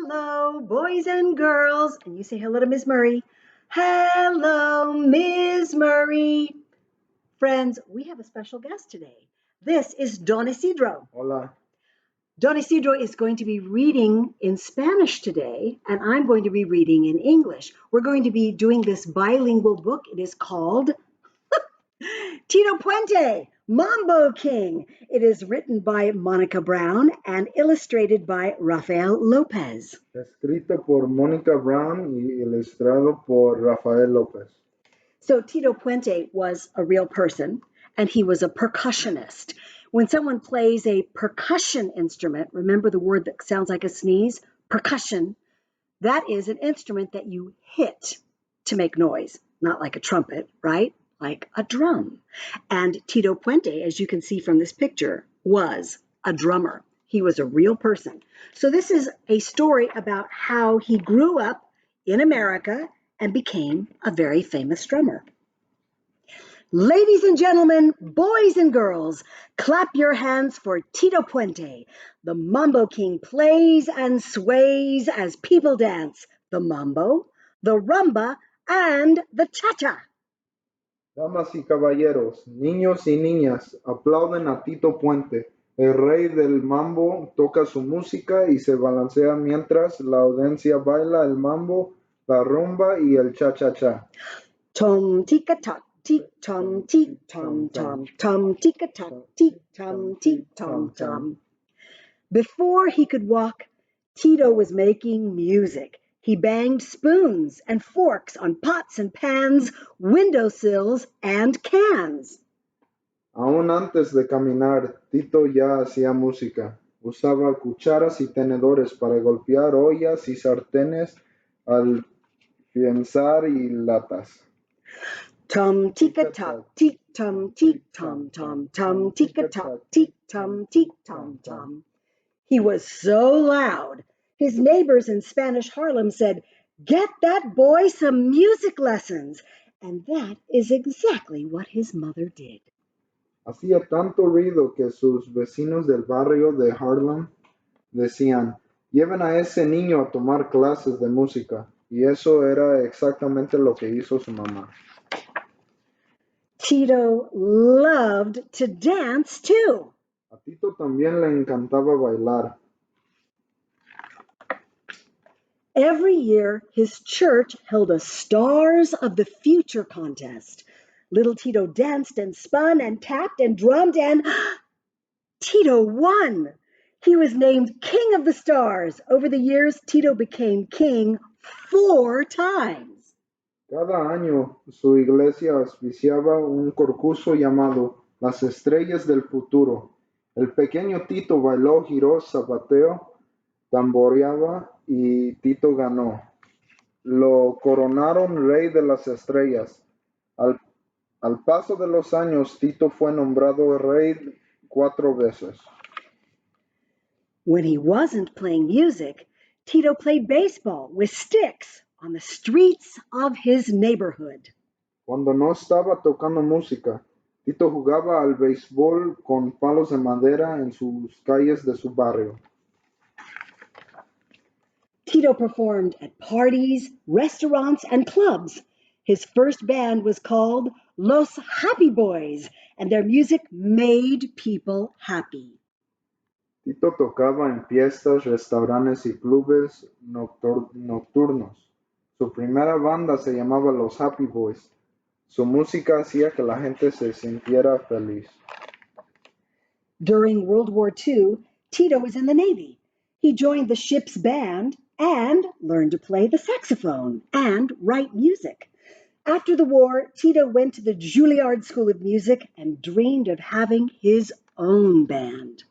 Hello, boys and girls. And you say hello to Ms. Murray. Hello, Ms. Murray. Friends, we have a special guest today. This is Don Isidro. Hola. Don Isidro is going to be reading in Spanish today, and I'm going to be reading in English. We're going to be doing this bilingual book. It is called Tito Puente Mambo King. It is written by Monica Brown and illustrated by Rafael Lopez. Escrito por Mónica Brown y ilustrado por Rafael López. So Tito Puente was a real person, and he was a percussionist. When someone plays a percussion instrument, remember the word that sounds like a sneeze? Percussion. That is an instrument that you hit to make noise, not like a trumpet, right? Like a drum. And Tito Puente, as you can see from this picture, was a drummer. He was a real person. So this is a story about how he grew up in America and became a very famous drummer. Ladies and gentlemen, boys and girls, clap your hands for Tito Puente. The Mambo King plays and sways as people dance the mambo, the rumba, and the cha-cha. Damas y caballeros, niños y niñas, aplauden a Tito Puente. El rey del mambo toca su música y se balancea mientras la audiencia baila el mambo, la rumba y el cha-cha-cha. Tom tika tock, tick tom, tick tom tom, tom tika tock, tick tom, tick tom tom. Before he could walk, Tito was making music. He banged spoons and forks on pots and pans, windowsills and cans. Aún antes de caminar, Tito ya hacía música. Usaba cucharas y tenedores para golpear ollas y sartenes, alfienzar y latas. Tom tika tock, tick tom, tick tom tom, tom tika tock, tick tom, tick tom tom. He was so loud. His neighbors in Spanish Harlem said, "Get that boy some music lessons." And that is exactly what his mother did. Hacía tanto ruido que sus vecinos del barrio de Harlem decían, lleven a ese niño a tomar clases de música. Y eso era exactamente lo que hizo su mamá. Tito loved to dance too. A Tito también le encantaba bailar. Every year, his church held a Stars of the Future contest. Little Tito danced and spun and tapped and drummed, and Tito won. He was named King of the Stars. Over the years, Tito became king 4 times. Cada año su iglesia auspiciaba un concurso llamado Las Estrellas del Futuro. El pequeño Tito bailó, giró, zapateó, tamboreaba y Tito ganó. Lo coronaron Rey de las Estrellas. Al paso de los años, Tito fue nombrado rey 4 veces. When he wasn't playing music, Tito played baseball with sticks on the streets of his neighborhood. Cuando no estaba tocando música, Tito jugaba al béisbol con palos de madera en sus calles de su barrio. Tito performed at parties, restaurants, and clubs. His first band was called Los Happy Boys, and their music made people happy. Tito tocaba en fiestas, restaurantes y clubes nocturnos. Su primera banda se llamaba Los Happy Boys. Su música hacía que la gente se sintiera feliz. During World War II, Tito was in the Navy. He joined the ship's band and learned to play the saxophone and write music. After the war, Tito went to the Juilliard School of Music and dreamed of having his own band.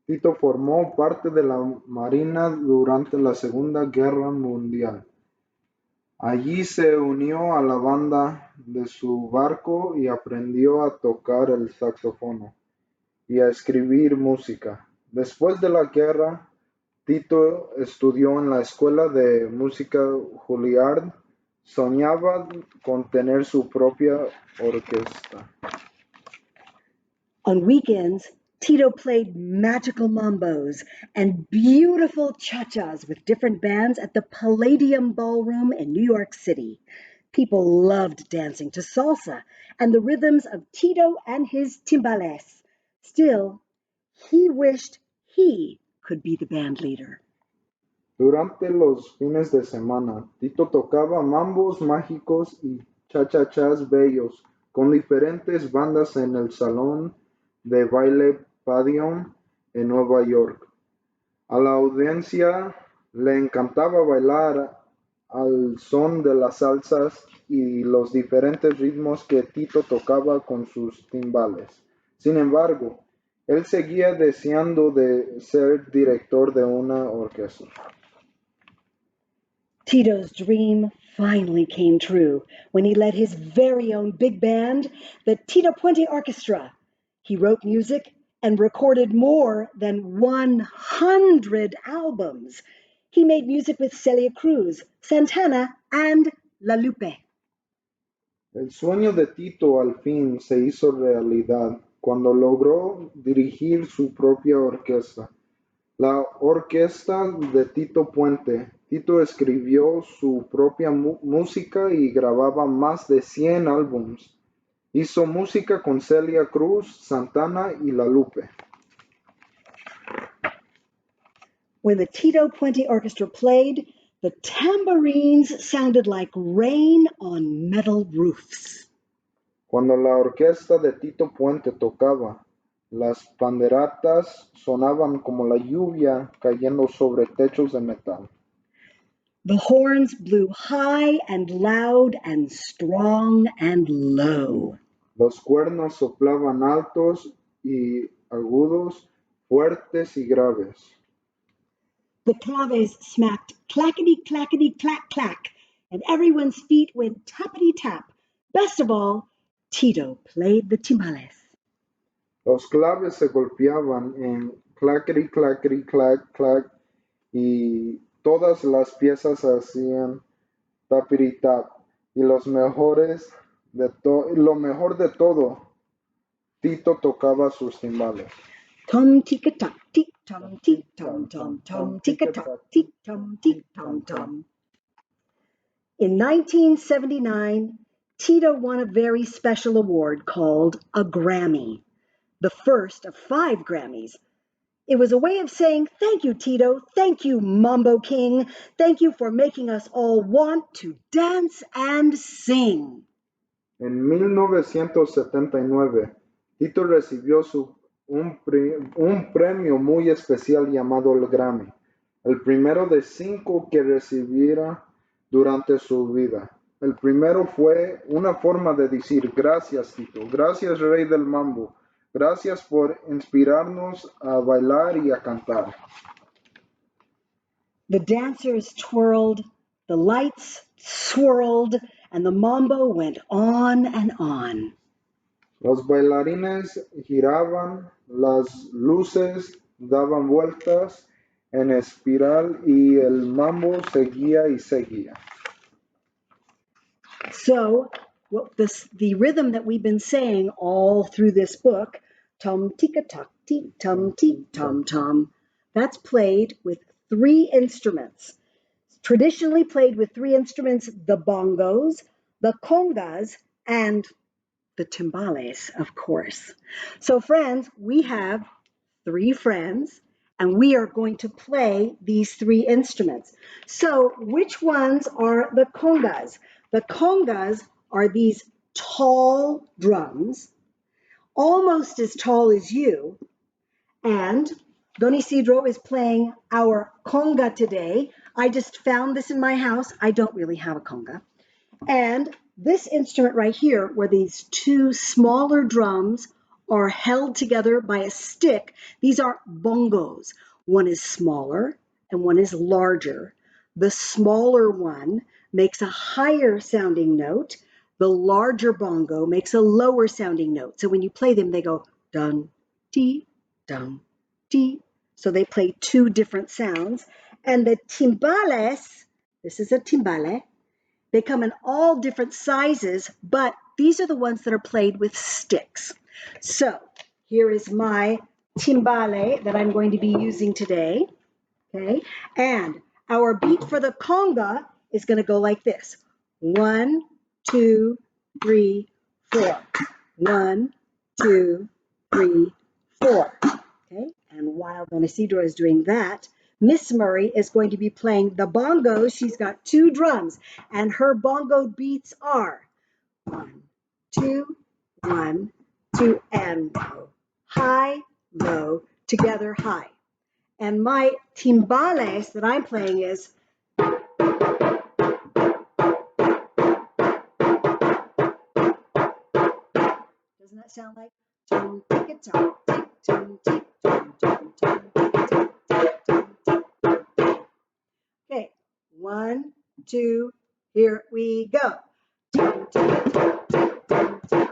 Tito formó parte de la Marina durante la Segunda Guerra Mundial. Allí se unió a la banda de su barco y aprendió a tocar el saxofón y a escribir música. Después de la guerra, Tito estudió en la escuela de música Juilliard. Soñaba con tener su propia orquesta. On weekends, Tito played magical mambos and beautiful cha-chas with different bands at the Palladium Ballroom in New York City. People loved dancing to salsa and the rhythms of Tito and his timbales. Still, he wished he could be the band leader. Durante los fines de semana, Tito tocaba mambos mágicos y cha-cha-chas bellos con diferentes bandas en el Salón de Baile Palladium en Nueva York. A la audiencia le encantaba bailar al son de las salsas y los diferentes ritmos que Tito tocaba con sus timbales. Sin embargo, él seguía deseando de ser director de una orquesta. Tito's dream finally came true when he led his very own big band, the Tito Puente Orchestra. He wrote music and recorded more than 100 albums. He made music with Celia Cruz, Santana, and La Lupe. El sueño de Tito al fin se hizo realidad cuando logró dirigir su propia orquesta, la Orquesta de Tito Puente. Tito escribió su propia música y grababa más de 100 álbumes. Hizo música con Celia Cruz, Santana y La Lupe. When the Tito Puente Orchestra played, the tambourines sounded like rain on metal roofs. Cuando la orquesta de Tito Puente tocaba, las panderatas sonaban como la lluvia cayendo sobre techos de metal. The horns blew high and loud and strong and low. Los cuernos soplaban altos y agudos, fuertes y graves. The claves smacked clackety clackety clack clack, and everyone's feet went tappity tap. Best of all, Tito played the timbales. Los claves se golpeaban en clackety clackety clack clack y todas las piezas hacían tapiri tap. Y lo mejor de todo, Tito tocaba sus timbales. Tom tika tock tick tom tick tom tom tom tika tock tick tom tick tom tom. In 1979, Tito won a very special award called a Grammy, the first of 5 Grammys. It was a way of saying, thank you, Tito. Thank you, Mambo King. Thank you for making us all want to dance and sing. En 1979, Tito recibió un premio muy especial llamado el Grammy, el primero de 5 que recibiera durante su vida. El primero fue una forma de decir gracias, Tito, gracias, Rey del Mambo, gracias por inspirarnos a bailar y a cantar. The dancers twirled, the lights swirled, and the mambo went on and on. Los bailarines giraban, las luces daban vueltas en espiral y el mambo seguía y seguía. So, the rhythm that we've been saying all through this book, tom tika tock tick tom tick tom tom, that's played with 3 instruments. Traditionally played with 3 instruments, the bongos, the congas, and the timbales, of course. So friends, we have 3 friends, and we are going to play these 3 instruments. So which ones are the congas? The congas are these tall drums, almost as tall as you, and Don Isidro is playing our conga today. I just found this in my house. I don't really have a conga. And this instrument right here, where these 2 smaller drums are held together by a stick, these are bongos. One is smaller and one is larger. The smaller one makes a higher sounding note. The larger bongo makes a lower sounding note. So when you play them, they go dun, ti, dun, ti. So they play 2 different sounds. And the timbales, this is a timbale, they come in all different sizes, but these are the ones that are played with sticks. So here is my timbale that I'm going to be using today. Okay, and our beat for the conga is going to go like this: 1, 2, 3, 4. 1, 2, 3, 4. Okay, and while Don Isidro is doing that, Miss Murray is going to be playing the bongos. She's got 2 drums, and her bongo beats are 1, 2, 1, 2, and low, high, low, together, high. And my timbales that I'm playing is doesn't that sound like tum tick a tum tick tum tick tum tum tum tick tum tick tum tick. Okay, 1, 2, here we go. Tum tick tum tick tum tick.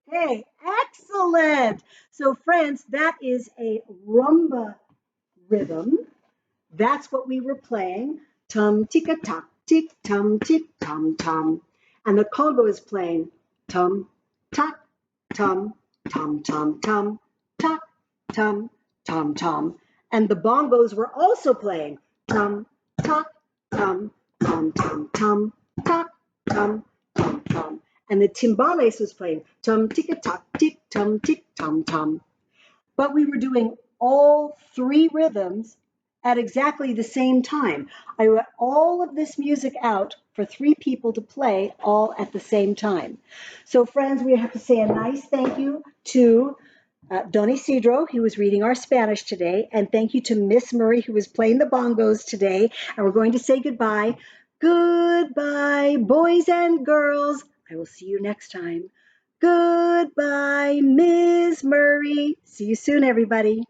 Hey, excellent. So friends, that is a rumba rhythm. That's what we were playing. Tum ticka tock tick tum tick tum tum. And the congo is playing tum tock tum tum tum tum tock tum tum tum. And the bongos were also playing tum tock tum tum tum tum tock tum tum tum. And the timbales was playing tum ticka tock tick tum tick tum tum. But we were doing all 3 rhythms at exactly the same time. I wrote all of this music out for 3 people to play all at the same time. So friends, we have to say a nice thank you to Don Isidro, who was reading our Spanish today, and thank you to Miss Murray, who was playing the bongos today. And we're going to say goodbye. Goodbye, boys and girls. I will see you next time. Goodbye, Ms. Murray. See you soon, everybody.